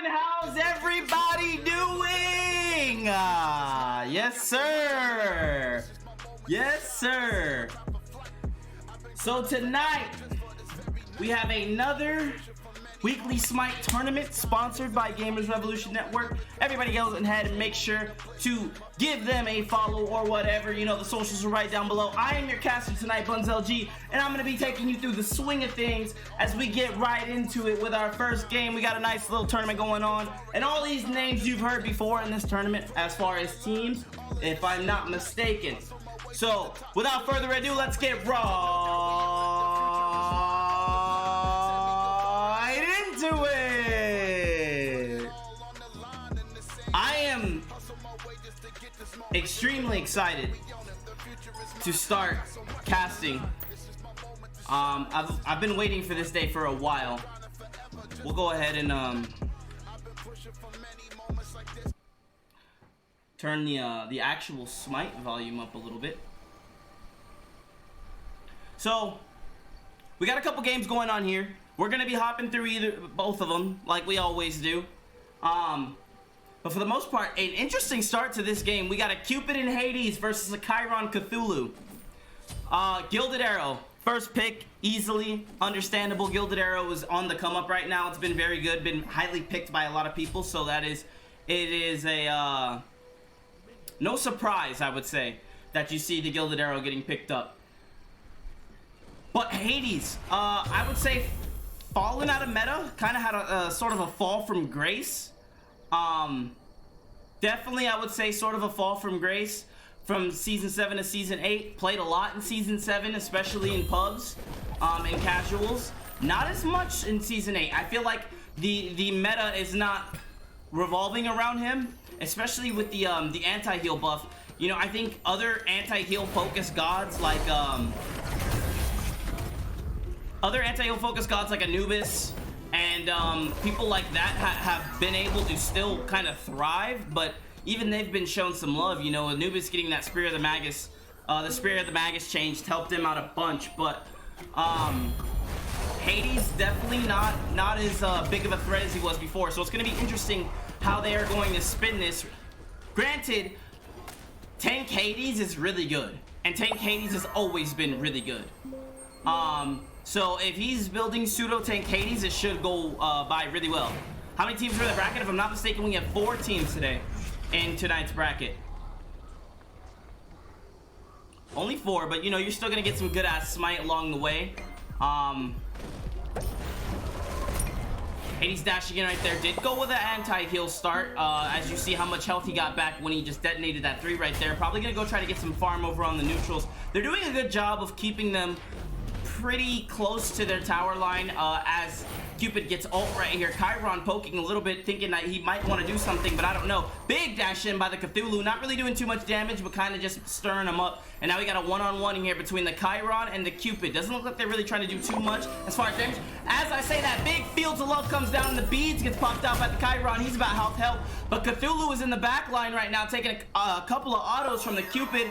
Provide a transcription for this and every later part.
How's everybody doing? Yes, sir. Yes, sir. So tonight, we have another weekly SMITE tournament sponsored by Gamers Revolution Network. Everybody go ahead and make sure to give them a follow or whatever. You know, the socials are right down below. I am your caster tonight, BunsLG, and I'm going to be taking you through the swing of things as we get right into it with our first game. We got a nice little tournament going on, and all these names you've heard before in this tournament as far as teams, if I'm not mistaken. So, without further ado, let's get right into it. I am extremely excited to start casting. I've been waiting for this day for a while. We'll go ahead and turn the actual SMITE volume up a little bit. So we got a couple games going on here. We're gonna be hopping through both of them like we always do. But for the most part, an interesting start to this game. We got a Cupid and Hades versus a Chiron Cthulhu. Gilded Arrow, first pick, easily understandable. Gilded Arrow is on the come up right now. It's been very good, been highly picked by a lot of people. So it is a no surprise, I would say, that you see the Gilded Arrow getting picked up. But Hades, I would say, fallen out of meta, kind of had a sort of a fall from grace. Definitely, I would say, sort of a fall from grace from Season 7 to Season 8. Played a lot in Season 7, especially in pubs, and casuals. Not as much in Season 8. I feel like the meta is not revolving around him, especially with the anti-heal buff. You know, I think other anti-heal focused gods like Anubis and people like that have been able to still kind of thrive, but even they've been shown some love. You know, Anubis getting that Spear of the Magus, the Spear of the Magus changed helped him out a bunch, but Hades definitely not as big of a threat as he was before, so it's going to be interesting how they are going to spin this. Granted, Tank Hades is really good, and Tank Hades has always been really good. So if he's building pseudo Tank Hades, it should go by really well. How many teams are in the bracket? If I'm not mistaken, we have 4 teams today in tonight's bracket. Only 4, but you know, you're still gonna get some good ass SMITE along the way. Hades dashing in right there. Did go with an anti-heal start. As you see how much health he got back when he just detonated that 3 right there. Probably gonna go try to get some farm over on the neutrals. They're doing a good job of keeping them pretty close to their tower line as Cupid gets ult right here. Chiron poking a little bit, thinking that he might want to do something, but I don't know. Big dash in by the Cthulhu, not really doing too much damage, but kind of just stirring him up. And now we got a one-on-one in here between the Chiron and the Cupid. Doesn't look like they're really trying to do too much as far as damage. As I say that, big Fields of Love comes down and the beads gets popped out by the Chiron. He's about half health, but Cthulhu is in the back line right now, taking a couple of autos from the Cupid.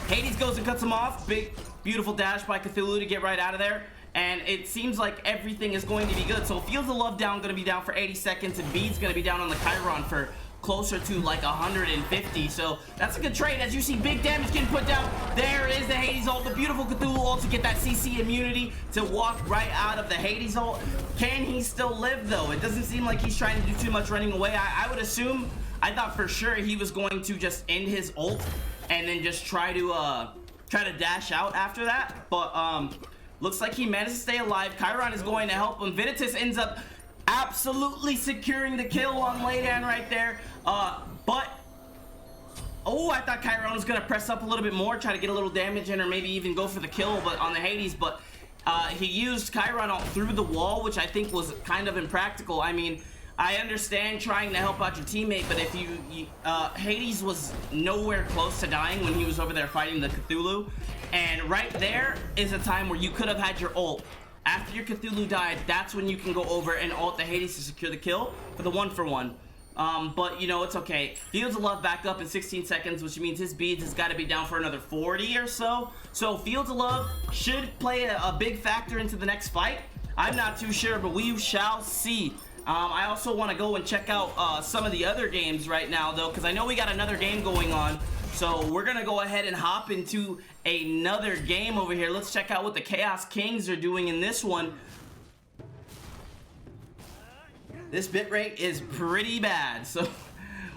Hades goes and cuts him off. Big beautiful dash by Cthulhu to get right out of there, and it seems like everything is going to be good. So Fields of Love down, going to be down for 80 seconds, and Bede's going to be down on the Chiron for closer to like 150. So that's a good trade. As you see, big damage getting put down. There is the Hades ult, the beautiful Cthulhu ult to get that CC immunity to walk right out of the Hades ult. Can he still live though? It doesn't seem like he's trying to do too much running away. I would assume, I thought for sure he was going to just end his ult and then just try to dash out after that, but looks like he managed to stay alive. Chiron is going to help him. Vinitus ends up absolutely securing the kill on Laydan right there, but oh, I thought Chiron was gonna press up a little bit more, try to get a little damage in, or maybe even go for the kill, but on the Hades, but he used Chiron out through the wall, which I think was kind of impractical. I mean, I understand trying to help out your teammate, but if Hades was nowhere close to dying when he was over there fighting the Cthulhu, and right there is a time where you could have had your ult. After your Cthulhu died, that's when you can go over and ult the Hades to secure the kill for the 1-for-1. But you know, it's okay. Fields of Love back up in 16 seconds, which means his beads has got to be down for another 40 or so. So Fields of Love should play a big factor into the next fight. I'm not too sure, but we shall see. I also want to go and check out some of the other games right now, though, because I know we got another game going on. So we're going to go ahead and hop into another game over here. Let's check out what the Chaos Kings are doing in this one. This bitrate is pretty bad, so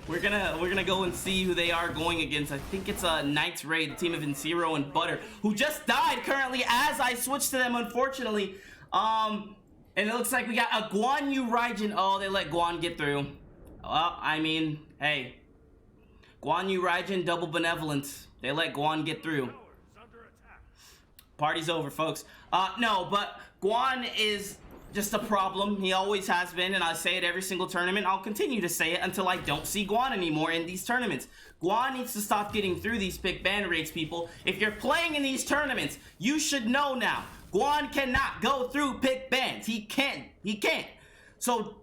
we're gonna go and see who they are going against. I think it's Knights Raid, the team of Zero and Butter, who just died currently as I switched to them, unfortunately. And it looks like we got a Guan Yu Raijin. Oh, they let Guan get through. Well, I mean, hey, Guan Yu Raijin, double benevolence. They let Guan get through. Party's over, folks. No, but Guan is just a problem. He always has been, and I say it every single tournament. I'll continue to say it until I don't see Guan anymore in these tournaments. Guan needs to stop getting through these pick ban rates, people. If you're playing in these tournaments, you should know now. Guan cannot go through pick bans. He can't. So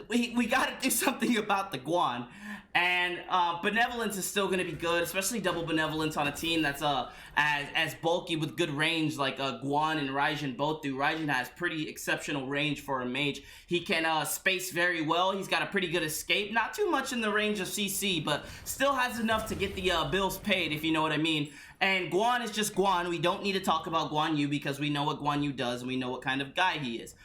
we gotta do something about the Guan. And benevolence is still going to be good, especially double benevolence on a team that's as bulky with good range like Guan and Raijin both do. Raijin has pretty exceptional range for a mage. He can space very well. He's got a pretty good escape, not too much in the range of CC, but still has enough to get the bills paid, if you know what I mean. And Guan is just Guan. We don't need to talk about Guan Yu because we know what Guan Yu does and we know what kind of guy he is.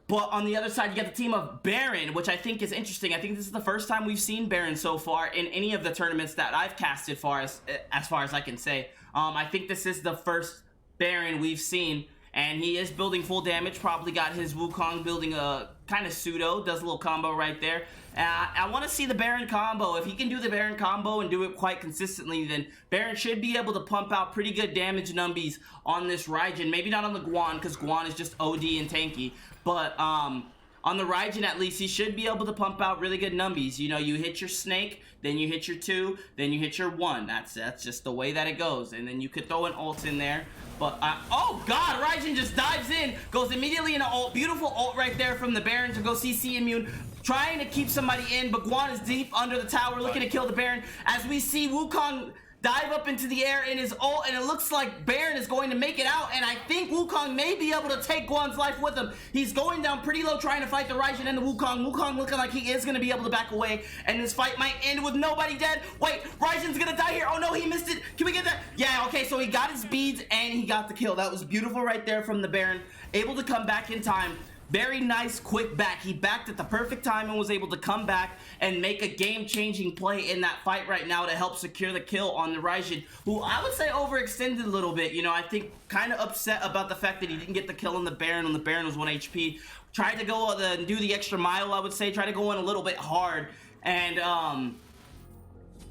But on the other side, you got the team of Baron, which I think is interesting. I think this is the first time we've seen Baron so far in any of the tournaments that I've casted as far as I can say. I think this is the first Baron we've seen, and he is building full damage. Probably got his Wukong building a kind of pseudo, does a little combo right there. I want to see the Baron combo. If he can do the Baron combo and do it quite consistently, then Baron should be able to pump out pretty good damage numbies on this Raijin. Maybe not on the Guan, because Guan is just OD and tanky. But on the Raijin, at least, he should be able to pump out really good numbies. You know, you hit your snake, then you hit your 2, then you hit your 1. That's just the way that it goes. And then you could throw an ult in there. But, oh God, Raijin just dives in, goes immediately in an ult. Beautiful ult right there from the Baron to go CC immune. Trying to keep somebody in, but Guan is deep under the tower, looking to kill the Baron. As we see Wukong dive up into the air in his ult, and it looks like Baron is going to make it out, and I think Wukong may be able to take Guan's life with him. He's going down pretty low trying to fight the Raijin and the Wukong. Wukong looking like he is going to be able to back away, and this fight might end with nobody dead. Wait, Raijin's going to die here. Oh no, he missed it. Can we get that? Yeah, okay, so he got his beads, and he got the kill. That was beautiful right there from the Baron. Able to come back in time. Very nice, quick back. He backed at the perfect time and was able to come back and make a game-changing play in that fight right now to help secure the kill on the Raijin, who I would say overextended a little bit. You know, I think kind of upset about the fact that he didn't get the kill on the Baron when the Baron was 1 HP. Tried to go do the extra mile, I would say. Tried to go in a little bit hard and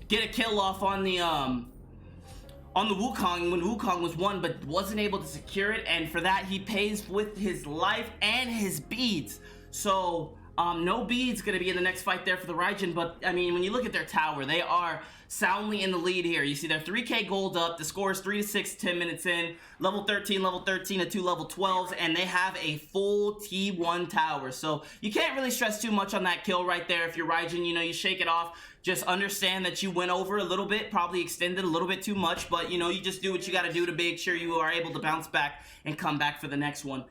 get a kill off on the Wukong when Wukong was 1, but wasn't able to secure it, and for that he pays with his life and his beads. So no beads gonna be in the next fight there for the Raijin, but I mean, when you look at their tower, they are soundly in the lead here. You see they're 3k gold up, the score is 3-6 10 minutes in, level 13 to 2 level 12s, and they have a full T1 tower. So you can't really stress too much on that kill right there. If you're Raijin, you know, you shake it off. Just understand that you went over a little bit, probably extended a little bit too much, but you know, you just do what you got to do to make sure you are able to bounce back and come back for the next one.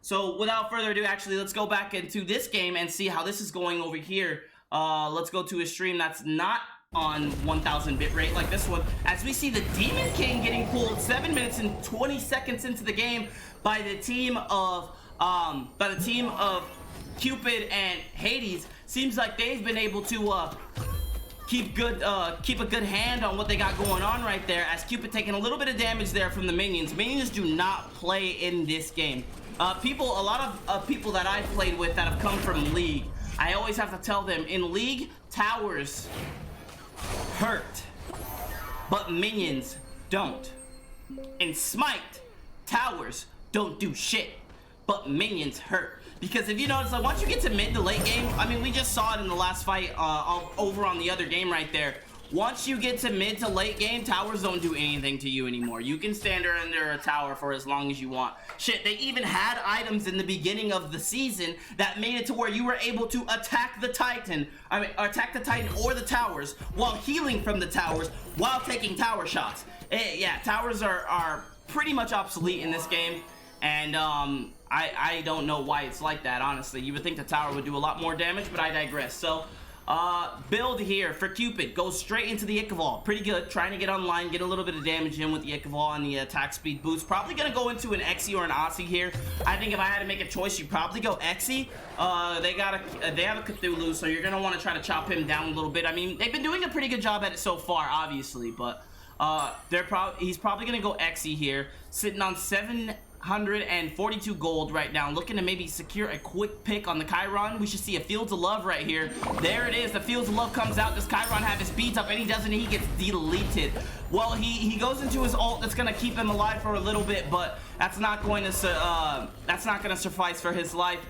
So without further ado, actually, let's go back into this game and see how this is going over here. Let's go to a stream that's not on 1000 bitrate like this one, as we see the Demon King getting pulled 7 minutes and 20 seconds into the game by the team of Cupid and Hades. Seems like they've been able to keep a good hand on what they got going on right there, as Cupid taking a little bit of damage there from the minions. Minions do not play in this game. A lot of people that I've played with that have come from League, I always have to tell them, in League, towers hurt, but minions don't. In Smite, towers don't do shit, but minions hurt. Because if you notice, like, once you get to mid to late game, I mean, we just saw it in the last fight over on the other game right there. Once you get to mid to late game, towers don't do anything to you anymore. You can stand under a tower for as long as you want. Shit, they even had items in the beginning of the season that made it to where you were able to attack the Titan. Attack the Titan or the towers while healing from the towers while taking tower shots. Yeah, towers are pretty much obsolete in this game. And I don't know why it's like that, honestly. You would think the tower would do a lot more damage, but I digress. So build here for Cupid goes straight into the Ichabod. Pretty good, trying to get online, get a little bit of damage in with the Ichabod and the attack speed boost. Probably gonna go into an Exy or an Aussie here. I think if I had to make a choice, you'd probably go Exy. They have a Cthulhu, so you're gonna want to try to chop him down a little bit. I mean, they've been doing a pretty good job at it so far, obviously, but he's probably gonna go Exy here, sitting on 742 gold right now, looking to maybe secure a quick pick on the Chiron. We should see a Fields of Love right here. There it is. The Fields of Love comes out. Does Chiron have his beads up? And he doesn't. He gets deleted. Well, he goes into his ult. That's gonna keep him alive for a little bit, but that's not going to suffice for his life.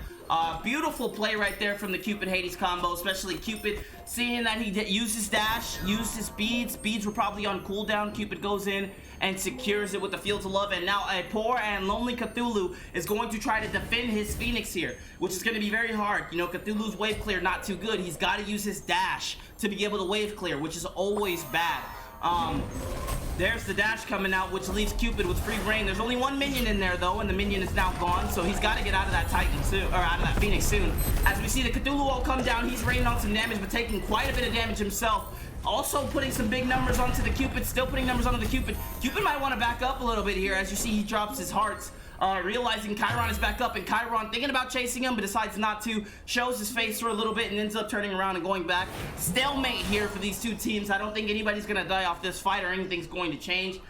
Beautiful play right there from the Cupid Hades combo, especially Cupid seeing that he used his dash, used his beads. Beads were probably on cooldown. Cupid goes in and secures it with the Fields of Love, and now a poor and lonely Cthulhu is going to try to defend his Phoenix here, which is going to be very hard. You know, Cthulhu's wave clear not too good. He's got to use his dash to be able to wave clear, which is always bad. There's the dash coming out, which leaves Cupid with free reign. There's only one minion in there, though, and the minion is now gone, so he's got to get out of that Titan soon, or out of that Phoenix soon. As we see the Cthulhu ult come down, he's raining on some damage, but taking quite a bit of damage himself. Also putting some big numbers onto the Cupid, still putting numbers onto the Cupid. Cupid might want to back up a little bit here. As you see, he drops his hearts, realizing Chiron is back up, and Chiron thinking about chasing him, but decides not to, shows his face for a little bit, and ends up turning around and going back. Stalemate here for these two teams. I don't think anybody's going to die off this fight, or anything's going to change.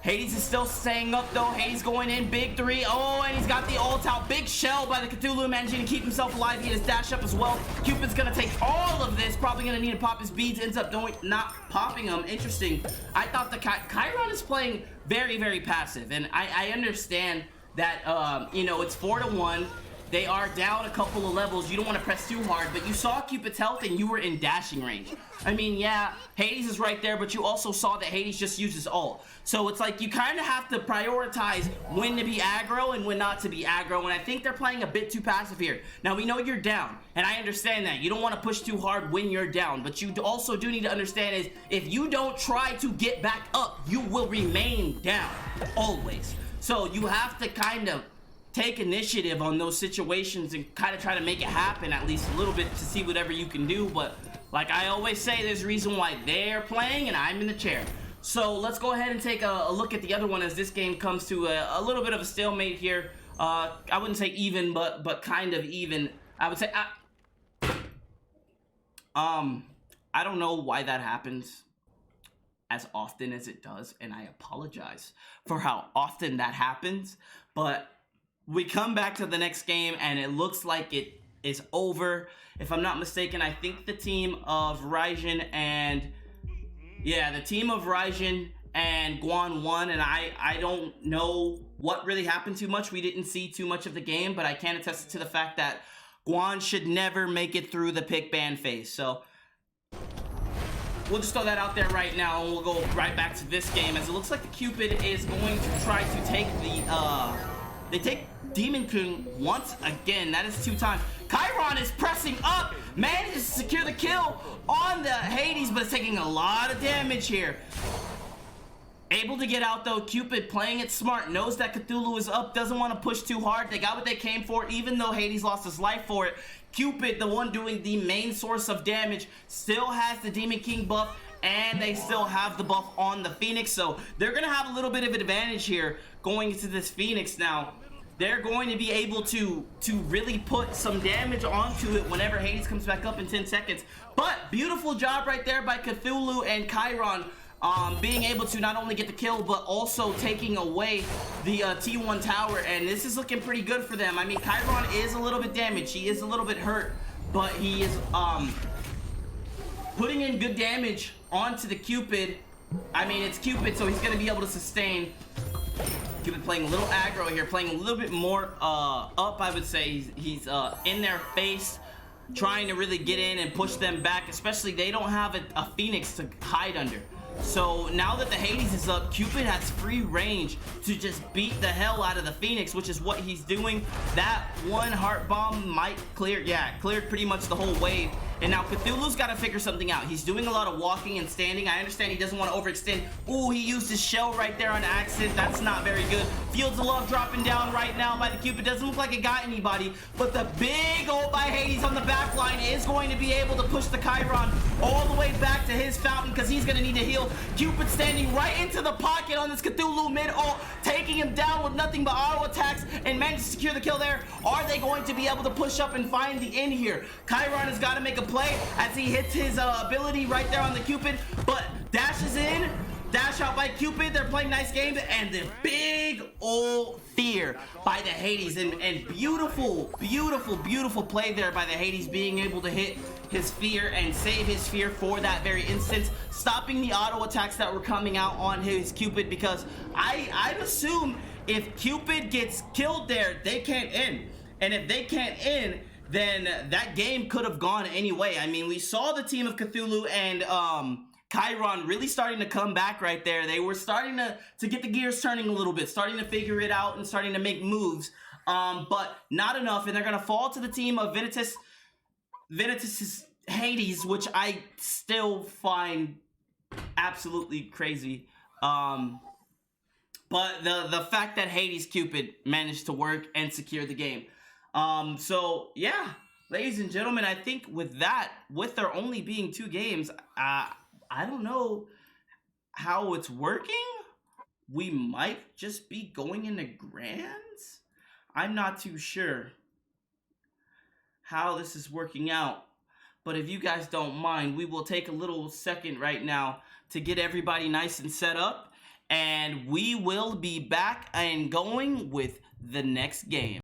Hades is still staying up, though. Hades going in, big three. Oh, and he's got the ult out. Big shell by the Cthulhu, managing to keep himself alive. He has dash up as well. Cupid's gonna take all of this. Probably gonna need to pop his beads. Ends up not popping them. Interesting. I thought the Chiron is playing very, very passive, and I understand that, you know, it's 4-1. They are down a couple of levels. You don't want to press too hard, but you saw Cupid's health and you were in dashing range. I mean, yeah, Hades is right there, but you also saw that Hades just uses ult. So it's like you kind of have to prioritize when to be aggro and when not to be aggro, and I think they're playing a bit too passive here. Now, we know you're down, and I understand that. You don't want to push too hard when you're down, but you also do need to understand is if you don't try to get back up, you will remain down, always. So you have to kind of take initiative on those situations and kind of try to make it happen at least a little bit to see whatever you can do. But like I always say, there's a reason why they're playing and I'm in the chair. So let's go ahead and take a look at the other one as this game comes to a little bit of a stalemate here. I wouldn't say even, but kind of even. I would say I don't know why that happens as often as it does, and I apologize for how often that happens, but we come back to the next game, and it looks like it is over. If I'm not mistaken, I think the team of Raijin and... yeah, the team of Raijin and Guan won, and I don't know what really happened too much. We didn't see too much of the game, but I can attest to the fact that Guan should never make it through the pick ban phase. So we'll just throw that out there right now, and we'll go right back to this game, as it looks like the Cupid is going to try to take the... they take Demon King once again. That is 2 times. Chiron is pressing up, manages to secure the kill on the Hades, but it's taking a lot of damage here. Able to get out though. Cupid playing it smart, knows that Cthulhu is up, doesn't want to push too hard. They got what they came for, even though Hades lost his life for it. Cupid, the one doing the main source of damage, still has the Demon King buff, and they still have the buff on the Phoenix, so they're gonna have a little bit of an advantage here going into this Phoenix now. They're going to be able to really put some damage onto it whenever Hades comes back up in 10 seconds. But beautiful job right there by Cthulhu and Chiron, being able to not only get the kill, but also taking away the T1 tower. And this is looking pretty good for them. I mean, Chiron is a little bit damaged. He is a little bit hurt, but he is putting in good damage onto the Cupid. I mean, it's Cupid, so he's going to be able to sustain. Cupid playing a little aggro here, playing a little bit more up, I would say. He's in their face, trying to really get in and push them back, especially they don't have a Phoenix to hide under. So now that the Hades is up, Cupid has free range to just beat the hell out of the Phoenix, which is what he's doing. That one heart bomb might clear, yeah, cleared pretty much the whole wave. And now Cthulhu's got to figure something out. He's doing a lot of walking and standing. I understand he doesn't want to overextend. Ooh, he used his shell right there on accident. That's not very good. Fields of Love dropping down right now by the Cupid. Doesn't look like it got anybody. But the big ult by Hades on the back line is going to be able to push the Chiron all the way back to his fountain because he's going to need to heal. Cupid standing right into the pocket on this Cthulhu mid ult, taking him down with nothing but auto attacks and managed to secure the kill there. Are they going to be able to push up and find the in here? Chiron has got to make a play as he hits his ability right there on the Cupid, but dashes in, dash out by Cupid. They're playing nice games, and the big old fear by the Hades, and beautiful, beautiful, beautiful play there by the Hades, being able to hit his fear and save his fear for that very instance, stopping the auto attacks that were coming out on his Cupid, because I'd assume if Cupid gets killed there, they can't end. And if they can't end, then that game could have gone anyway. I mean, we saw the team of Cthulhu and Chiron really starting to come back right there. They were starting to get the gears turning a little bit, starting to figure it out and starting to make moves, but not enough. And they're going to fall to the team of Vanitas' Hades, which I still find absolutely crazy. But the fact that Hades Cupid managed to work and secure the game. So yeah, ladies and gentlemen, I think with that, with there only being 2 games, I don't know how it's working. We might just be going into grands. I'm not too sure how this is working out, but if you guys don't mind, we will take a little second right now to get everybody nice and set up, and we will be back and going with the next game.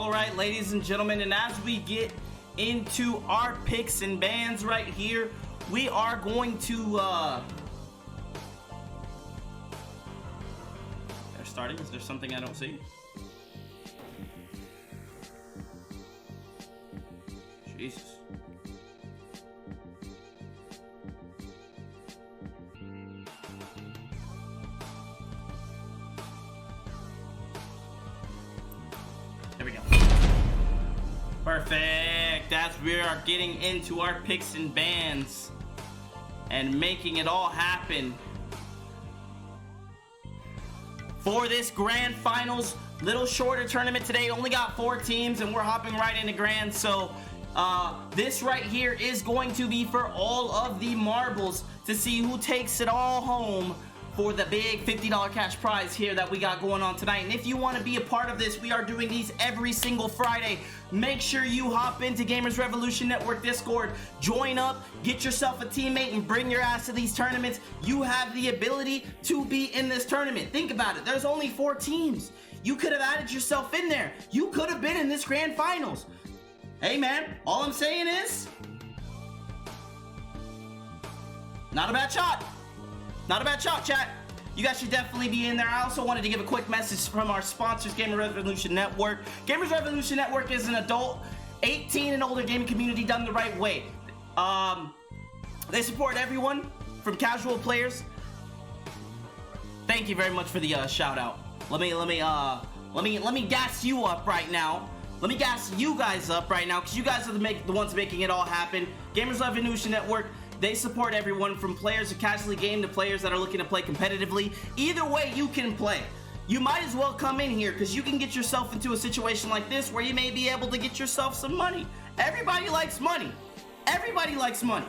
All right, ladies and gentlemen, and as we get into our picks and bans right here, we are going to they're starting. Is there something I don't see? Jesus. There we go. Perfect. As we are getting into our picks and bans and making it all happen for this grand finals, little shorter tournament today. Only got 4 teams and we're hopping right into grand. So this right here is going to be for all of the marbles to see who takes it all home for the big $50 cash prize here that we got going on tonight. And if you want to be a part of this, we are doing these every single Friday. Make sure you hop into Gamers Revolution Network Discord, join up, get yourself a teammate, and bring your ass to these tournaments. You have the ability to be in this tournament. Think about it. There's only 4 teams. You could have added yourself in there. You could have been in this grand finals. Hey man, all I'm saying is, not a bad shot. Not a bad shot, chat. You guys should definitely be in there. I also wanted to give a quick message from our sponsors, Gamers Revolution Network. Gamers Revolution Network is an adult, 18 and older gaming community done the right way. They support everyone from casual players. Thank you very much for the shout out. Let me gas you up right now. Let me gas you guys up right now, because you guys are the ones making it all happen. Gamers Revolution Network, they support everyone from players who casually game to players that are looking to play competitively. Either way you can play. You might as well come in here, because you can get yourself into a situation like this where you may be able to get yourself some money. Everybody likes money. Everybody likes money.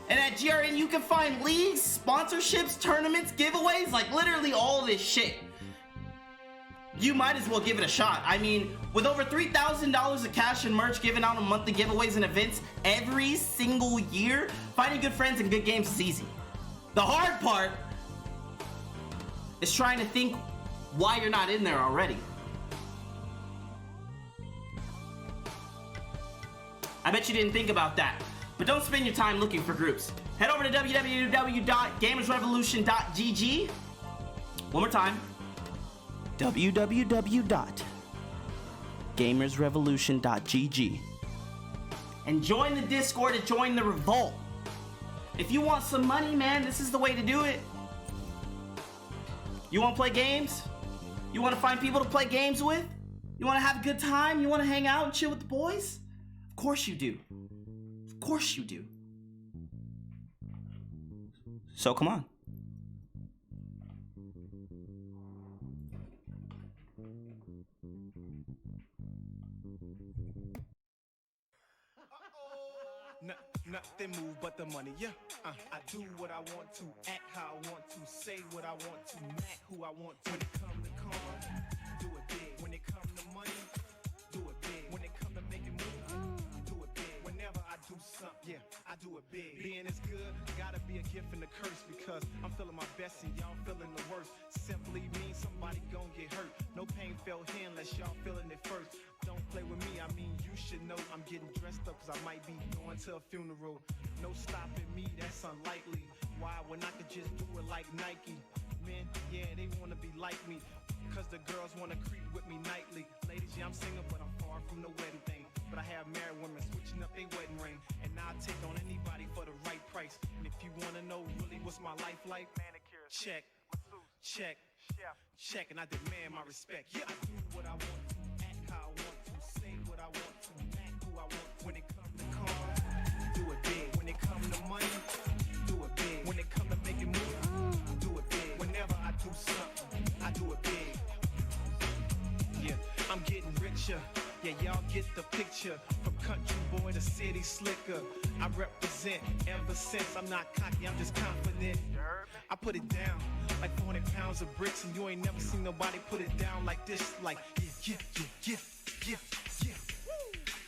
And at GRN you can find leagues, sponsorships, tournaments, giveaways, like literally all this shit. You might as well give it a shot. I mean, with over $3,000 of cash and merch given out on monthly giveaways and events every single year, finding good friends and good games is easy. The hard part is trying to think why you're not in there already. I bet you didn't think about that. But don't spend your time looking for groups. Head over to www.gamersrevolution.gg. One more time. www.gamersrevolution.gg and join the Discord and join the revolt. If you want some money, man, this is the way to do it. You want to play games? You want to find people to play games with? You want to have a good time? You want to hang out and chill with the boys? Of course you do. Of course you do. So come on. Nothing move but the money, yeah. I do what I want to, act how I want to, say what I want to, act who I want to. When it come to cars, do it big. When it come to money, do it big. When it come to making moves, do it big. Whenever I do something, yeah, I do it big. Being is good, gotta be a gift and a curse, because I'm feeling my best and y'all feeling the worst. Simply means somebody gon' get hurt. No pain felt here unless y'all feeling it first. Don't play with me, I mean you should know I'm getting dressed up, cause I might be going to a funeral. No stopping me, that's unlikely. Why, when I could just do it like Nike? Men, yeah, they wanna be like me, cause the girls wanna creep with me nightly. Ladies, yeah, I'm single, but I'm far from the wedding thing. But I have married women switching up their wedding ring, and now I take on anybody for the right price. And if you wanna know really what's my life like, manicure, check, check, check, and I demand my respect. Yeah, I do what I want to, act how I want to, say what I want to, act who I want to. When it comes to cars, do it big. When it comes to money, do it big. When it comes to making moves, do it big. Whenever I do something, I do it big. Yeah, I'm getting richer. Yeah, y'all get the picture. From country boy to city slicker, I represent ever since. I'm not cocky, I'm just confident. I put it down like 400 pounds of bricks, and you ain't never seen nobody put it down like this. Like, yeah.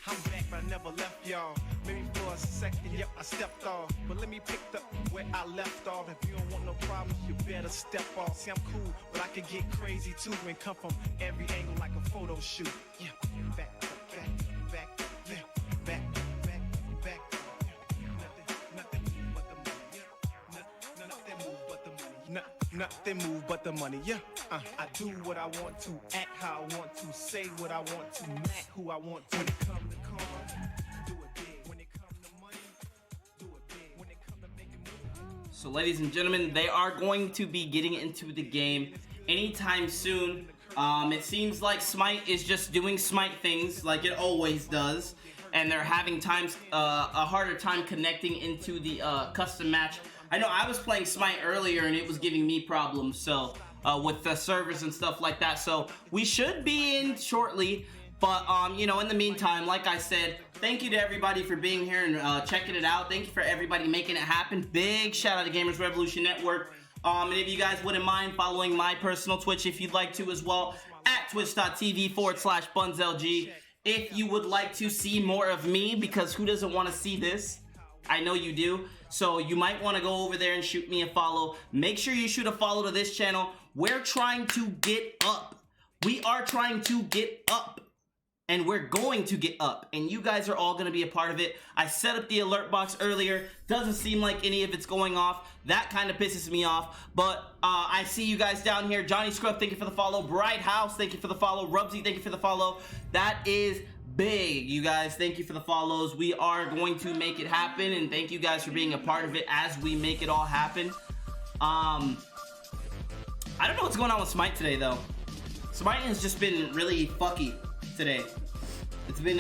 I'm back, but I never left y'all. Maybe for a second, yep, I stepped off. But let me pick up where I left off. involved. If you don't want no problems, you better step off. See, I'm cool, but I can get crazy too and come from every angle like a photo shoot. Yeah, back, yeah, back. Nothing move but the money, yeah. I do what I want to, act how I want to, say what I want to, act who I want to. When it come to cars, do it big. When it come to money, do it big. When it come to making moves. So ladies and gentlemen, they are going to be getting into the game anytime soon. It seems like SMITE is just doing SMITE things like it always does, and they're having a harder time connecting into the custom match. I know I was playing SMITE earlier and it was giving me problems, so with the servers and stuff like that. So we should be in shortly, but you know, in the meantime, like I said, thank you to everybody for being here and checking it out. Thank you for everybody making it happen. Big shout out to Gamers Revolution Network. And if you guys wouldn't mind following my personal Twitch if you'd like to as well, at twitch.tv/BunsLG. If you would like to see more of me, because who doesn't want to see this? I know you do. So you might want to go over there and shoot me a follow. Make sure you shoot a follow to this channel. We're trying to get up. We are trying to get up. And we're going to get up. And you guys are all going to be a part of it. I set up the alert box earlier. Doesn't seem like any of it's going off. That kind of pisses me off. But I see you guys down here. Johnny Scrub, thank you for the follow. Bright House, thank you for the follow. Rubsy, thank you for the follow. That is big, you guys. Thank you for the follows. We are going to make it happen, and thank you guys for being a part of it as we make it all happen. I don't know what's going on with SMITE today though. SMITE has just been really fucky today. It's been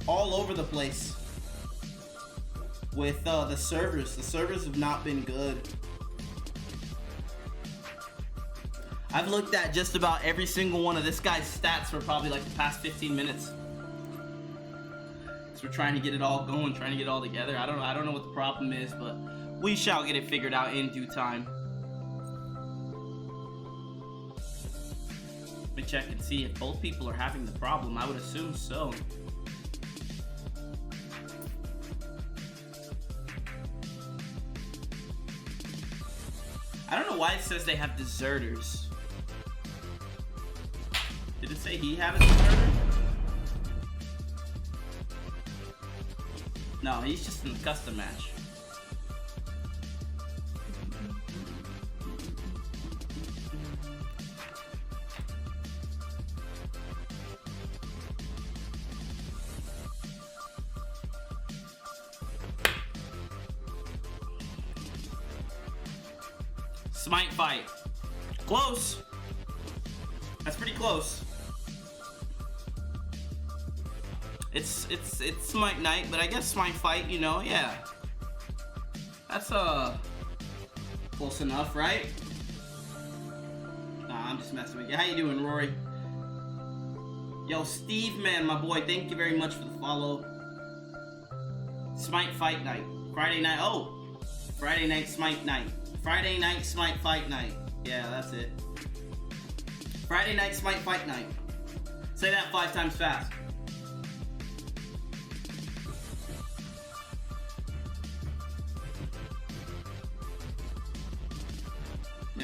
all over the place with the servers. The servers have not been good. I've looked at just about every single one of this guy's stats for probably like the past 15 minutes. We're trying to get it all going, trying to get it all together. I don't know what the problem is, but we shall get it figured out in due time. Let me check and see if both people are having the problem. I would assume so. I don't know why it says they have deserters. Did it say he had a deserter? No, he's just in the custom match. SMITE fight. Close. That's pretty close. It's SMITE night, but I guess SMITE fight, you know, yeah. That's close enough, right? Nah, I'm just messing with you. How you doing, Rory? Yo, Steve, man, my boy, thank you very much for the follow. SMITE fight night. Friday night. Oh, Friday night SMITE night. Friday night SMITE fight night. Yeah, that's it. Friday night SMITE fight night. Say that 5 times fast.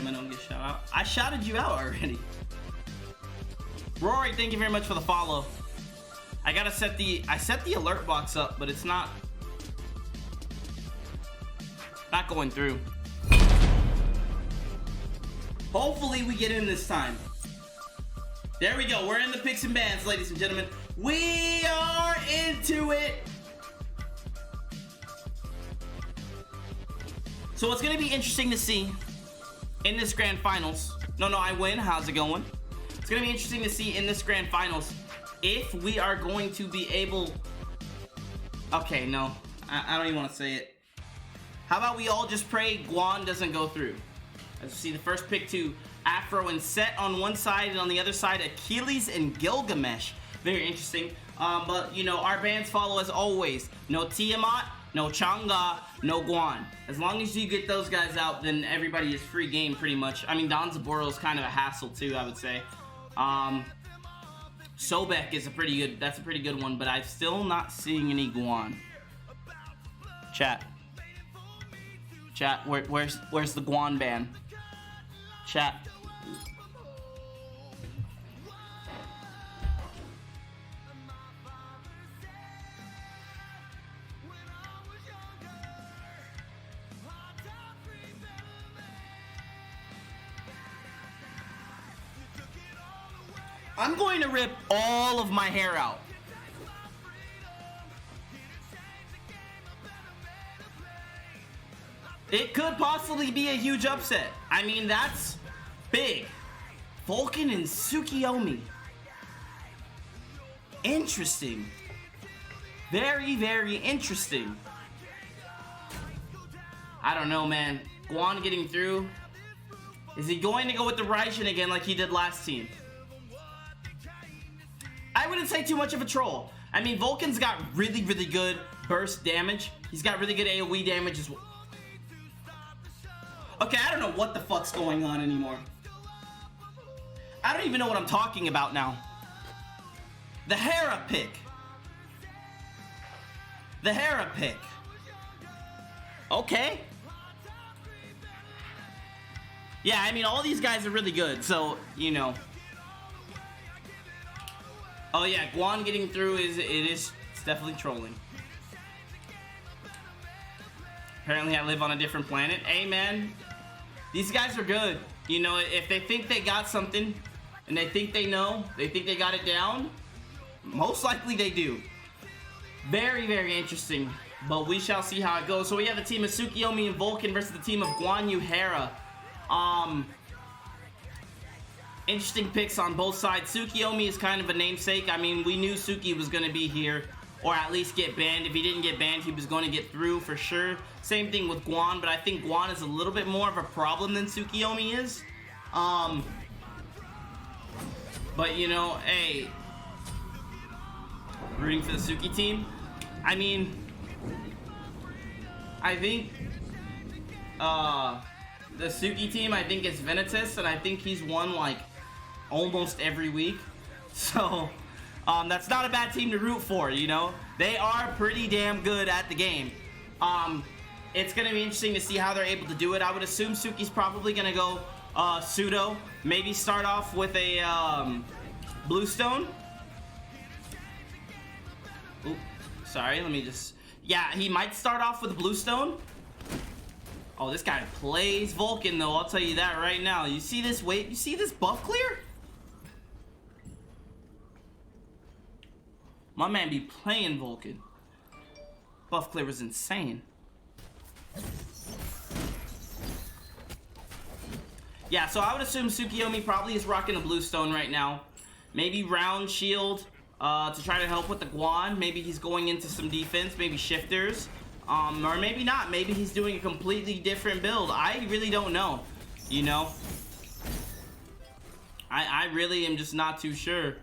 I don't get shout out. I shouted you out already. Rory, thank you very much for the follow. I gotta set the alert box up, but it's not going through. Hopefully we get in this time. There we go. We're in the picks and bans, ladies and gentlemen. We are into it. So it's gonna be interesting to see in this grand finals. No, I win. How's it going? It's gonna be interesting to see in this grand finals if we are going to be able. Okay, no, I don't even want to say it. How about we all just pray Guan doesn't go through? As you see, the first pick to Afro and Set on one side, and on the other side, Achilles and Gilgamesh. Very interesting. But you know, our bands follow as always. No Tiamat, no Chang'e, no Guan. As long as you get those guys out, then everybody is free game pretty much. I mean, Danzaboro is kind of a hassle too, I would say. Sobek is a pretty good one, but I'm still not seeing any Guan. Chat, Chat, where's the Guan ban? Chat. I'm going to rip all of my hair out. It could possibly be a huge upset. I mean, that's big. Vulcan and Tsukiyomi. Interesting. Very, very interesting. I don't know, man. Guan getting through. Is he going to go with the Raijin again like he did last team? I wouldn't say too much of a troll. I mean, Vulcan's got really, really good burst damage. He's got really good AoE damage as well. Okay, I don't know what the fuck's going on anymore. I don't even know what I'm talking about now. The Hera pick. The Hera pick. Okay. Yeah, I mean, all these guys are really good, so, you know. Oh yeah, Guan getting through it's definitely trolling. Apparently I live on a different planet. Hey man, these guys are good. You know, if they think they got something, and they think they know, they think they got it down, most likely they do. Very, very interesting, but we shall see how it goes. So we have the team of Tsukiyomi and Vulcan versus the team of Guan Yu Hera. Interesting picks on both sides. Tsukiyomi is kind of a namesake. I mean, we knew Suki was going to be here, or at least get banned. If he didn't get banned, he was going to get through for sure. Same thing with Guan, but I think Guan is a little bit more of a problem than Tsukiyomi is. But you know, hey, rooting for the Suki team. I mean, I think the Suki team, I think it's Venitus, and I think he's won like almost every week. So that's not a bad team to root for, you know. They are pretty damn good at the game. It's gonna be interesting to see how they're able to do it. I would assume Suki's probably gonna go pseudo, maybe start off with a bluestone. Oop, sorry, let me just, yeah, he might start off with a bluestone. Oh, this guy plays Vulcan though, I'll tell you that right now. You see this, wait, you see this buff clear? My man be playing Vulcan. Buff clear was insane. Yeah, so I would assume Tsukiyomi probably is rocking a bluestone right now. Maybe round shield to try to help with the Guan. Maybe he's going into some defense, maybe shifters. Or maybe not. Maybe he's doing a completely different build. I really don't know. You know? I really am just not too sure.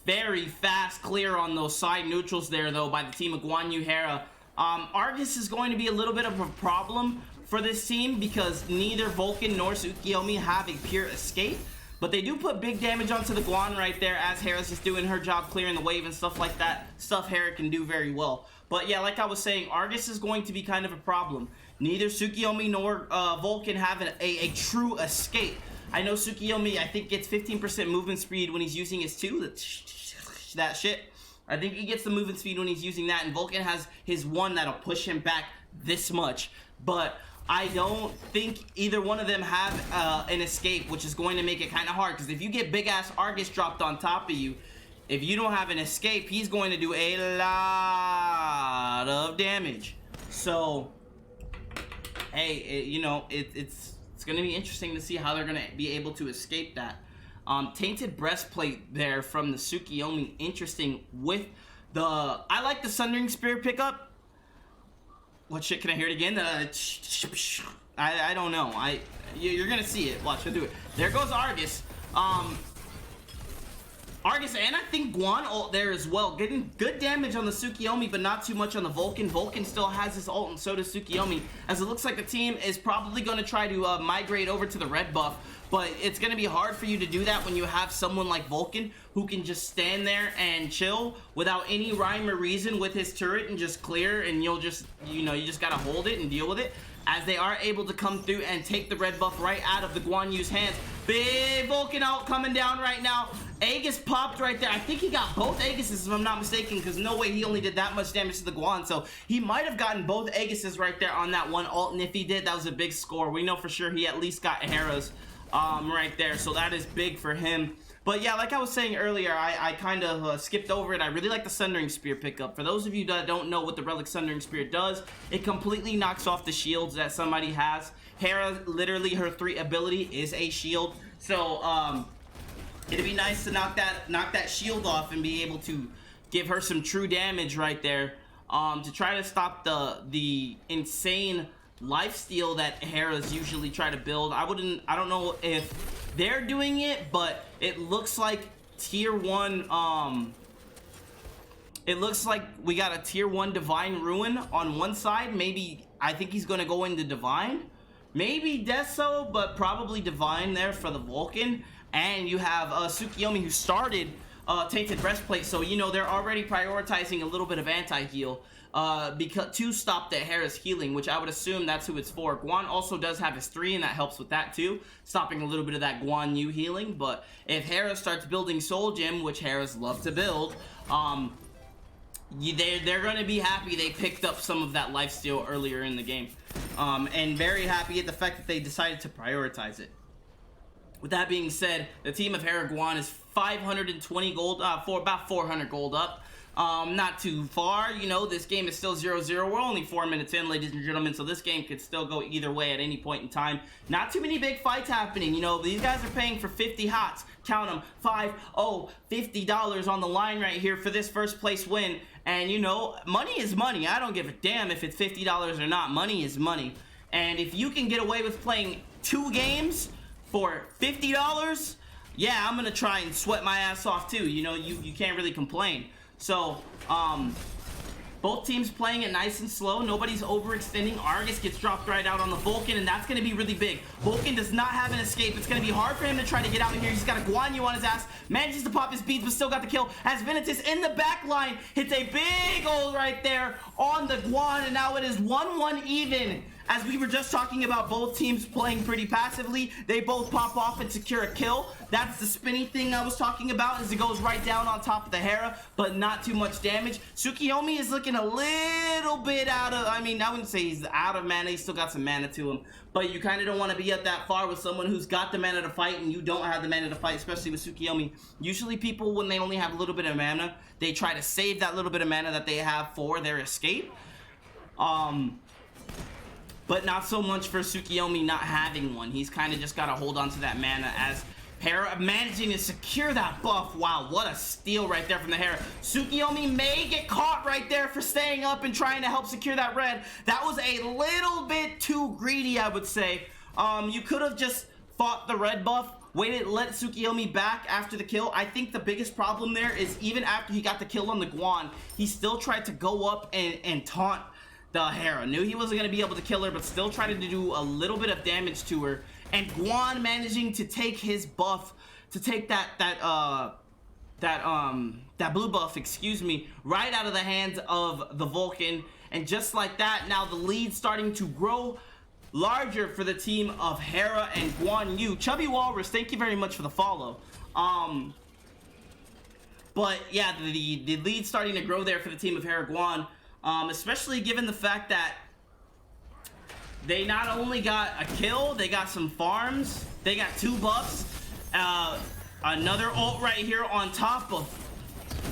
Very fast clear on those side neutrals there, though, by the team of Guan Yu Hera. Argus is going to be a little bit of a problem for this team because neither Vulcan nor Tsukiyomi have a pure escape. But they do put big damage onto the Guan right there as Hera's just doing her job clearing the wave and stuff like that. Stuff Hera can do very well. But yeah, like I was saying, Argus is going to be kind of a problem. Neither Tsukiyomi nor Vulcan have a true escape. I know Tsukiyomi, I think, gets 15% movement speed when he's using his 2. That shit. I think he gets the movement speed when he's using that, and Vulcan has his 1 that'll push him back this much. But I don't think either one of them have an escape, which is going to make it kind of hard. Because if you get big-ass Argus dropped on top of you, if you don't have an escape, he's going to do a lot of damage. So, hey, you know, it's going to be interesting to see how they're going to be able to escape that. Tainted breastplate there from the Tsukiyomi. Interesting with the... I like the Sundering Spear pickup. What shit? Can I hear it again? I don't know. You're going to see it. Watch, I'll do it. There goes Argus. Argus and I think Guan there as well. Getting good damage on the Tsukiyomi, but not too much on the Vulcan. Vulcan still has his ult, and so does Tsukiyomi. As it looks like the team is probably going to try to migrate over to the red buff. But it's going to be hard for you to do that when you have someone like Vulcan who can just stand there and chill without any rhyme or reason with his turret and just clear, and you'll just, you know, you just got to hold it and deal with it. as they are able to come through and take the red buff right out of the Guan Yu's hands. Big Vulcan ult coming down right now. Aegis popped right there. I think he got both Aegises if I'm not mistaken, because no way he only did that much damage to the Guan. So he might have gotten both Aegises right there on that one ult, and if he did, that was a big score. We know for sure he at least got Hera's right there, so that is big for him. But yeah, like I was saying earlier, I kind of skipped over it. I really like the Sundering Spear pickup. For those of you that don't know what the Relic Sundering Spear does, it completely knocks off the shields that somebody has. Hera, literally her 3 ability is a shield. So it'd be nice to knock that shield off and be able to give her some true damage right there, to try to stop the insane lifesteal that Hera's usually try to build. I don't know if they're doing it, but it looks like tier 1, it looks like we got a tier 1 Divine Ruin on one side. Maybe, I think he's gonna go into Divine. Maybe Deso, but probably Divine there for the Vulcan. And you have Tsukiyomi, who started Tainted Breastplate, so you know they're already prioritizing a little bit of anti-heal because to stop the Hera's healing, which I would assume that's who it's for. Guan also does have his 3, and that helps with that too, stopping a little bit of that Guan Yu healing. But if Hera starts building Soul Gem, which Hera's love to build, they're going to be happy they picked up some of that lifesteal earlier in the game, and very happy at the fact that they decided to prioritize it. With that being said, the team of Hera Guan is 520 gold, for about 400 gold up. Not too far, you know, this game is still 0-0. We're only 4 minutes in, ladies and gentlemen, so this game could still go either way at any point in time. Not too many big fights happening, you know, these guys are paying for 50 hots. Count them, $50 on the line right here for this first place win. And, you know, money is money. I don't give a damn if it's $50 or not. Money is money. And if you can get away with playing 2 games for $50, yeah, I'm gonna try and sweat my ass off too. You know, you can't really complain. So, both teams playing it nice and slow. Nobody's overextending. Argus gets dropped right out on the Vulcan, and that's going to be really big. Vulcan does not have an escape. It's going to be hard for him to try to get out of here. He's got a Guan Yu on his ass. Manages to pop his beads, but still got the kill. As Venitus in the back line hits a big ult right there on the Guan, and now it is 1-1 even. As we were just talking about both teams playing pretty passively, they both pop off and secure a kill. That's the spinny thing I was talking about, as it goes right down on top of the Hera, but not too much damage. Tsukiyomi is looking a little bit out of, I mean, I wouldn't say he's out of mana, he's still got some mana to him, but you kind of don't want to be up that far with someone who's got the mana to fight and you don't have the mana to fight, especially with Tsukiyomi. Usually people, when they only have a little bit of mana, they try to save that little bit of mana that they have for their escape. But not so much for Tsukiyomi not having one. He's kind of just got to hold on to that mana, as Hera managing to secure that buff. Wow, what a steal right there from the Hera. Tsukiyomi may get caught right there for staying up and trying to help secure that red. That was a little bit too greedy, I would say. You could have just fought the red buff, waited, let Tsukiyomi back after the kill. I think the biggest problem there is even after he got the kill on the Guan, he still tried to go up and taunt the Hera. Knew he wasn't going to be able to kill her, but still tried to do a little bit of damage to her. And Guan managing to take his buff, to take that blue buff, excuse me, right out of the hands of the Vulcan. And just like that, now the lead starting to grow larger for the team of Hera and Guan Yu. Chubby Walrus, thank you very much for the follow. But yeah, the lead starting to grow there for the team of Hera Guan. Especially given the fact that they not only got a kill, they got some farms, they got 2 buffs, another ult right here on top of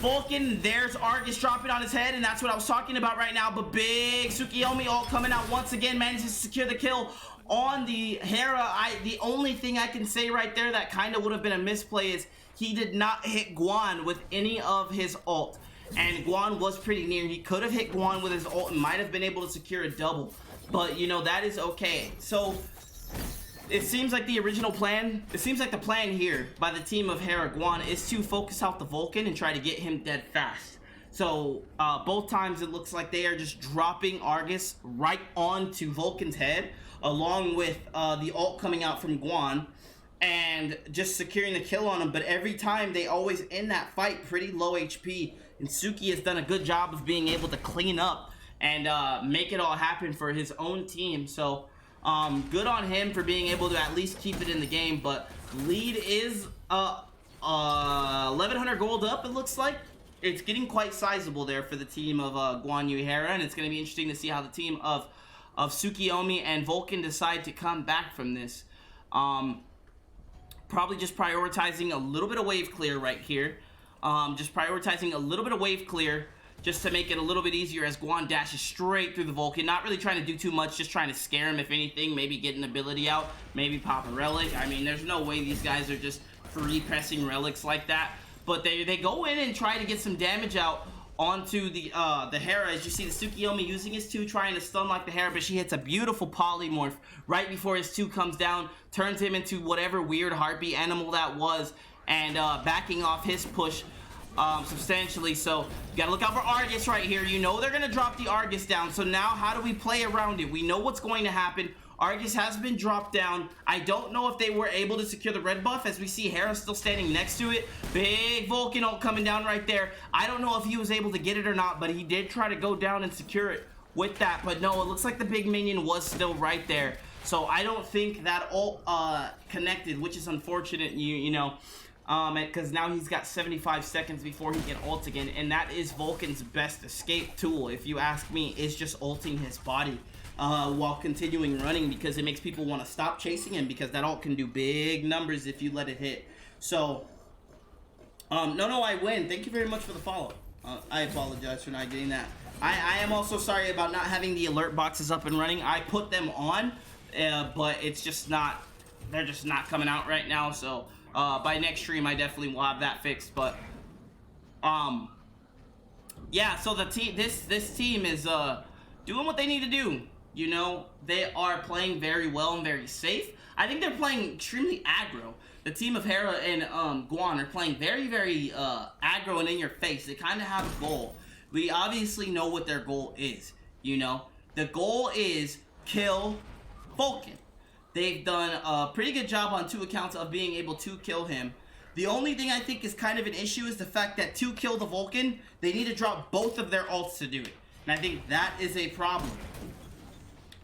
Vulcan. There's Argus dropping on his head, and that's what I was talking about right now. But big Tsukiyomi ult coming out once again, manages to secure the kill on the Hera. The only thing I can say right there that kind of would have been a misplay is he did not hit Guan with any of his ult. And Guan was pretty near. He could have hit Guan with his ult and might have been able to secure a double. But, you know, that is okay. So, it seems like the original plan, it seems like the plan here by the team of Hera Guan is to focus out the Vulcan and try to get him dead fast. So, both times it looks like they are just dropping Argus right onto Vulcan's head, along with the ult coming out from Guan, and just securing the kill on him. But every time they always end that fight pretty low HP. And Suki has done a good job of being able to clean up and make it all happen for his own team. So good on him for being able to at least keep it in the game. But lead is 1100 gold up, it looks like. It's getting quite sizable there for the team of Guan Yu Hera, and it's going to be interesting to see how the team of Tsukiyomi and Vulcan decide to come back from this. Probably just prioritizing a little bit of wave clear right here. Just prioritizing a little bit of wave clear just to make it a little bit easier as Guan dashes straight through the Vulcan. Not really trying to do too much, just trying to scare him if anything. Maybe get an ability out, maybe pop a relic. I mean, there's no way these guys are just free pressing relics like that. But they go in and try to get some damage out onto the Hera. As you see the Tsukiyomi using his 2, trying to stun like the Hera, but she hits a beautiful polymorph right before his 2 comes down, turns him into whatever weird harpy animal that was, and backing off his push substantially. So you gotta look out for Argus right here. You know they're gonna drop the Argus down, so now how do we play around it? We know what's going to happen. Argus has been dropped down. I don't know if they were able to secure the red buff, as we see Hera still standing next to it. Big Vulcan ult coming down right there. I don't know if he was able to get it or not, but he did try to go down and secure it with that. But no, it looks like the big minion was still right there. So I don't think that ult connected, which is unfortunate, you know. Because now he's got 75 seconds before he can ult again, and that is Vulcan's best escape tool, if you ask me, is just ulting his body while continuing running, because it makes people want to stop chasing him, because that ult can do big numbers if you let it hit. So no, I win. Thank you very much for the follow. I apologize for not getting that. I am also sorry about not having the alert boxes up and running. I put them on, but it's just not, they're just not coming out right now. So by next stream I definitely will have that fixed. But yeah, so the team, this team is doing what they need to do. You know, they are playing very well and very safe. I think they're playing extremely aggro. The team of Hera and Guan are playing very aggro and in your face. They kind of have a goal. We obviously know what their goal is. You know, the goal is kill Vulcan. They've done a pretty good job on 2 accounts of being able to kill him. The only thing I think is kind of an issue is the fact that to kill the Vulcan, they need to drop both of their ults to do it. And I think that is a problem.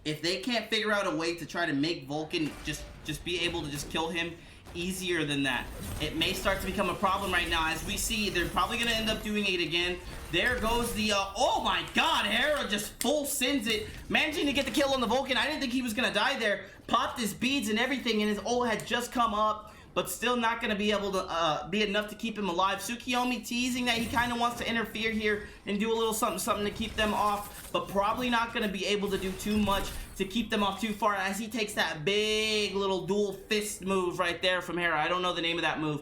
If they can't figure out a way to try to make Vulcan just be able to just kill him easier than that, it may start to become a problem right now. As we see, they're probably going to end up doing it again. There goes the, oh my god, Hera just full sends it, managing to get the kill on the Vulcan. I didn't think he was going to die there. Popped his beads and everything, and his ult had just come up, but still not going to be able to be enough to keep him alive. Tsukiyomi teasing that he kind of wants to interfere here and do a little something to keep them off, but probably not going to be able to do too much to keep them off too far, as he takes that big little dual fist move right there from Hera. I don't know the name of that move.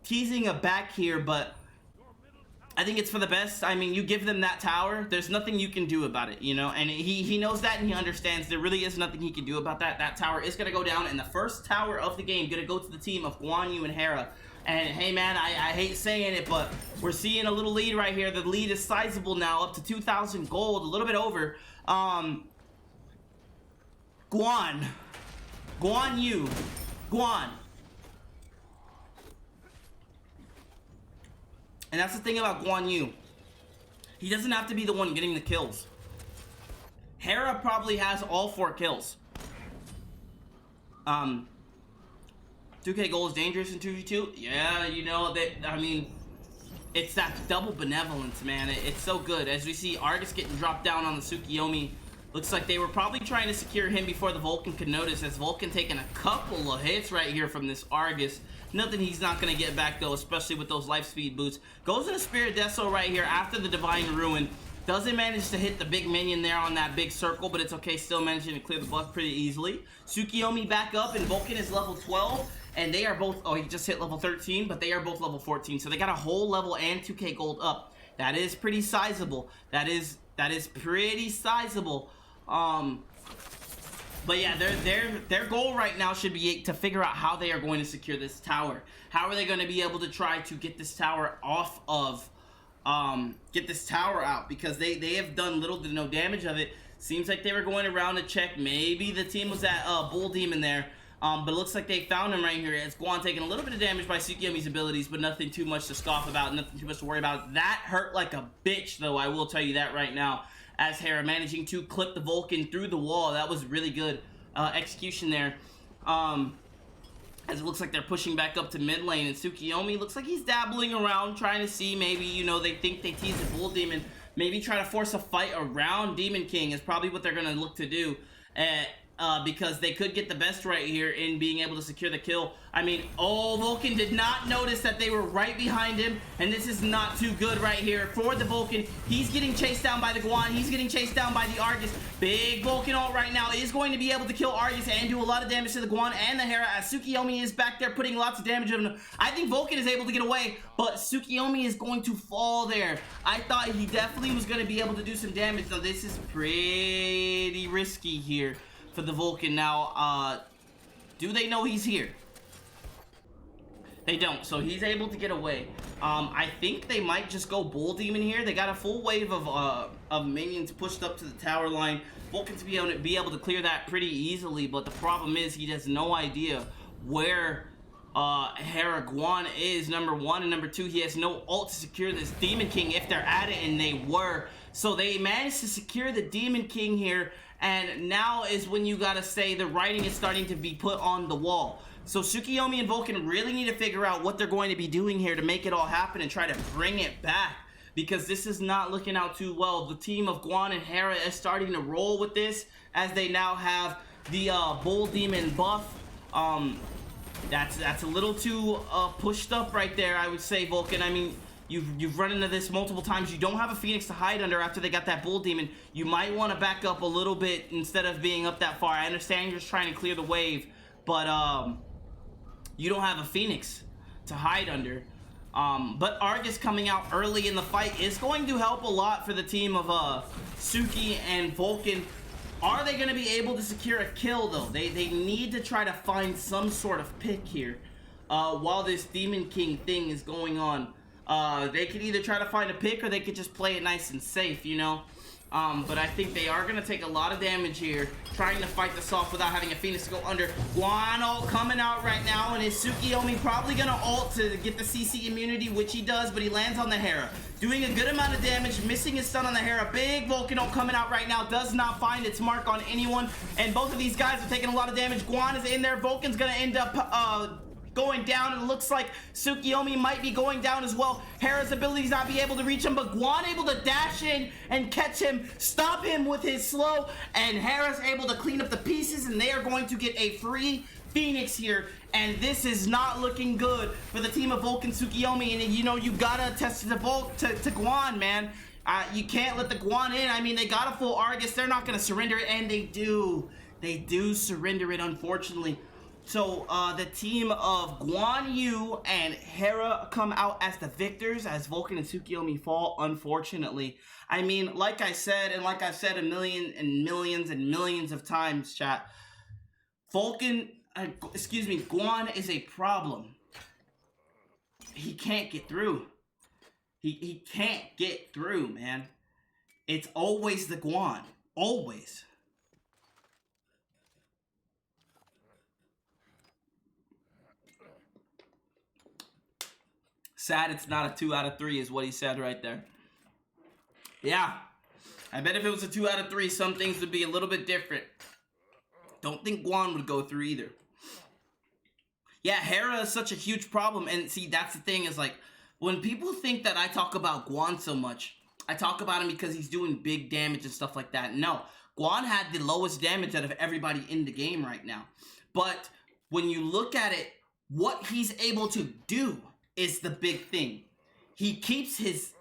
Teasing a back here, but I think it's for the best. I mean, you give them that tower, there's nothing you can do about it, you know, and he knows that, and he understands there really is nothing he can do about that. That tower is going to go down, and the first tower of the game going to go to the team of Guan Yu and Hera. And hey man, I hate saying it, but we're seeing a little lead right here. The lead is sizable now, up to 2,000 gold, a little bit over. Guan Yu, and that's the thing about Guan Yu. He doesn't have to be the one getting the kills. Hera probably has all 4 kills. 2k gold is dangerous in 2v2. Yeah, you know, I mean, it's that double benevolence, man. It's so good. As we see Argus getting dropped down on the Tsukiyomi. Looks like they were probably trying to secure him before the Vulcan could notice, as Vulcan taking a couple of hits right here from this Argus. Nothing he's not going to get back, though, especially with those life speed boots. Goes in a Spirit Deso right here after the Divine Ruin. Doesn't manage to hit the big minion there on that big circle, but it's okay. Still managing to clear the buff pretty easily. Tsukiyomi back up, and Vulcan is level 12. And they are both, oh, he just hit level 13, but they are both level 14. So they got a whole level and 2k gold up. That is pretty sizable. That is pretty sizable. But yeah, their goal right now should be to figure out how they are going to secure this tower. How are they going to be able to try to get this tower off of, get this tower out? Because they have done little to no damage of it. Seems like they were going around to check. Maybe the team was at Bull Demon there. But it looks like they found him right here. It's Guan taking a little bit of damage by Tsukiyomi's abilities, but nothing too much to scoff about, nothing too much to worry about. That hurt like a bitch, though, I will tell you that right now. as Hera managing to clip the Vulcan through the wall. That was really good execution there. As it looks like they're pushing back up to mid lane, and Tsukiyomi looks like he's dabbling around, trying to see maybe, you know, they think they tease the Bull Demon. Maybe try to force a fight around Demon King is probably what they're going to look to do. Because they could get the best right here in being able to secure the kill. I mean, oh, Vulcan did not notice that they were right behind him, and this is not too good right here for the Vulcan. He's getting chased down by the Guan. He's getting chased down by the Argus. Big Vulcan ult right now is going to be able to kill Argus and do a lot of damage to the Guan and the Hera, as Tsukiyomi is back there putting lots of damage on him. I think Vulcan is able to get away, but Tsukiyomi is going to fall there. I thought he definitely was going to be able to do some damage. Now, this is pretty risky here for the Vulcan. Now, do they know he's here? They don't, so he's able to get away. I think they might just go Bull Demon here. They got a full wave of minions pushed up to the tower line. Vulcan's be able to clear that pretty easily, but the problem is he has no idea where Hera Guan is, number one, and number two, he has no ult to secure this Demon King if they're at it, and they were. So they managed to secure the Demon King here, and now is when you gotta say the writing is starting to be put on the wall. So Tsukiyomi and Vulcan really need to figure out what they're going to be doing here to make it all happen and try to bring it back, because this is not looking out too well. The team of Guan and Hera is starting to roll with this, as they now have the Bull Demon buff. That's a little too pushed up right there, I would say, Vulcan. I mean, you've run into this multiple times. You don't have a Phoenix to hide under after they got that Bull Demon. You might want to back up a little bit instead of being up that far. I understand you're just trying to clear the wave, but you don't have a Phoenix to hide under. But Argus coming out early in the fight is going to help a lot for the team of Suki and Vulcan. Are they going to be able to secure a kill, though? They need to try to find some sort of pick here while this Demon King thing is going on. They could either try to find a pick, or they could just play it nice and safe, you know? But I think they are going to take a lot of damage here, trying to fight this off without having a Phoenix to go under. Guan ult coming out right now, and is Tsukiyomi probably going to ult to get the CC immunity, which he does, but he lands on the Hera, doing a good amount of damage, missing his stun on the Hera. Big Vulcan ult coming out right now, does not find its mark on anyone, and both of these guys are taking a lot of damage. Guan is in there. Vulcan's going to end up going down, and it looks like Tsukiyomi might be going down as well. Hera's abilities not be able to reach him, but Guan able to dash in and catch him, stop him with his slow, and Hera's able to clean up the pieces, and they are going to get a free Phoenix here, and this is not looking good for the team of Vulcan Tsukiyomi. And you know, you gotta test it to Guan, man. You can't let the Guan in. I mean, they got a full Argus. They're not gonna surrender it, and they do surrender it, unfortunately. So the team of Guan Yu and Hera come out as the victors, as Vulcan and Tsukiyomi fall, unfortunately. I mean, like I said, and like I've said a million and millions and millions of times, chat, Guan is a problem. He can't get through. He can't get through, man. It's always the Guan. Always. Sad it's not a 2 out of 3 is what he said right there. Yeah. I bet if it was a 2 out of 3, some things would be a little bit different. Don't think Guan would go through either. Yeah, Hera is such a huge problem. And see, that's the thing, is like, when people think that I talk about Guan so much, I talk about him because he's doing big damage and stuff like that. No. Guan had the lowest damage out of everybody in the game right now. But when you look at it, what he's able to do is the big thing. He keeps his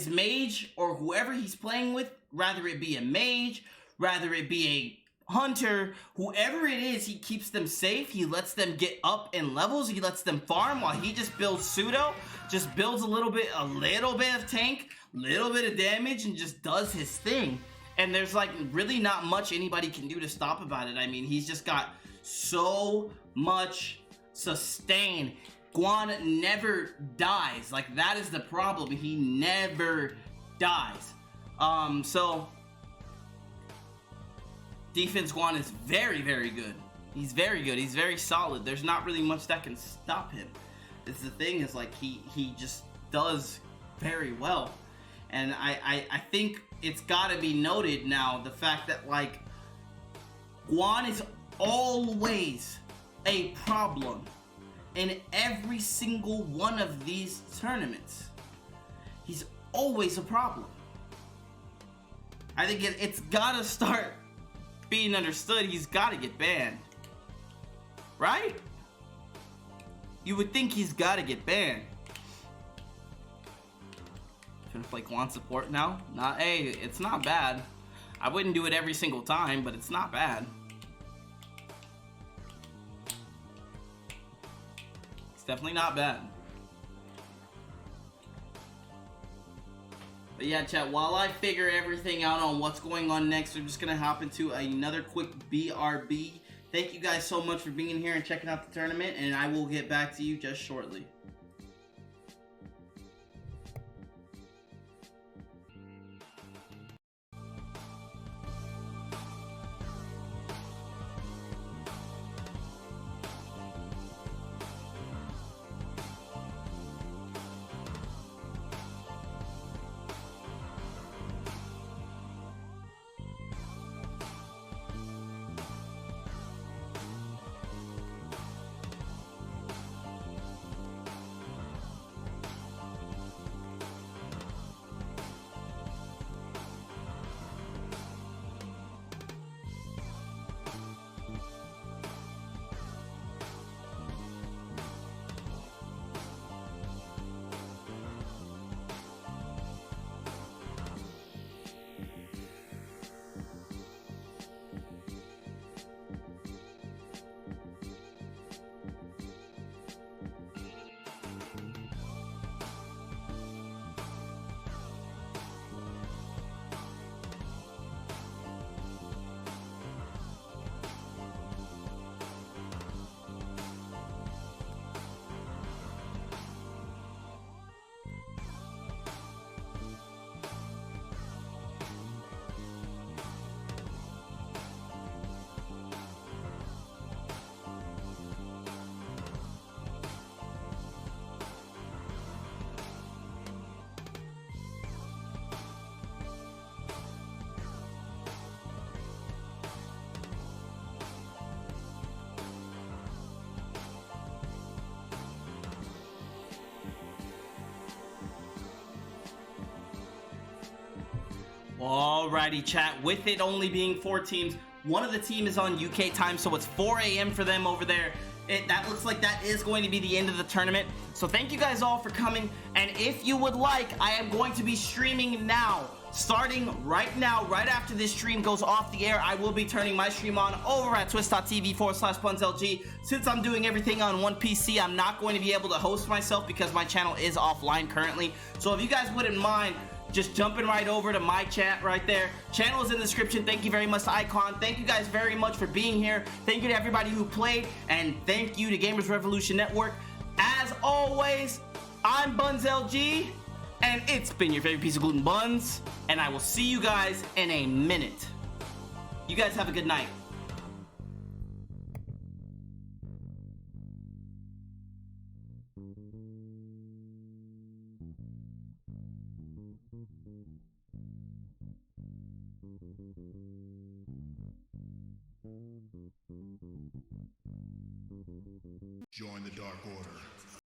mage, or whoever he's playing with, rather it be a mage, rather it be a hunter, whoever it is, he keeps them safe. He lets them get up in levels. He lets them farm while he just builds pseudo, just builds a little bit of tank, little bit of damage, and just does his thing. And there's like really not much anybody can do to stop about it. I mean, he's just got so much sustain. Guan never dies. Like, that is the problem. He never dies. So defense Guan is very, very good. He's very good. He's very solid. There's not really much that can stop him. It's the thing, is like he just does very well. And I think it's got to be noted now, the fact that, like, Guan is always a problem in every single one of these tournaments. He's always a problem. I think it's gotta start being understood. He's gotta get banned, right? You would think he's gotta get banned. Gonna play Guan support now? Hey, it's not bad. I wouldn't do it every single time, but it's not bad. It's definitely not bad. But yeah, chat, while I figure everything out on what's going on next, we're just gonna hop into another quick BRB. Thank you guys so much for being here and checking out the tournament, and I will get back to you just shortly. Alrighty, chat, with it only being 4 teams, one of the team is on UK time, so it's 4 a.m. for them over there. That looks like that is going to be the end of the tournament. So thank you guys all for coming, and if you would like, I am going to be streaming now. Starting right now, right after this stream goes off the air, I will be turning my stream on over at twitch.tv/BunsLG. Since I'm doing everything on one PC, I'm not going to be able to host myself because my channel is offline currently. So if you guys wouldn't mind just jumping right over to my chat right there. Channel is in the description. Thank you very much to Icon. Thank you guys very much for being here. Thank you to everybody who played, and thank you to Gamers Revolution Network. As always, I'm BunsLG, and it's been your favorite piece of gluten, Buns, and I will see you guys in a minute. You guys have a good night. Join the Dark Order.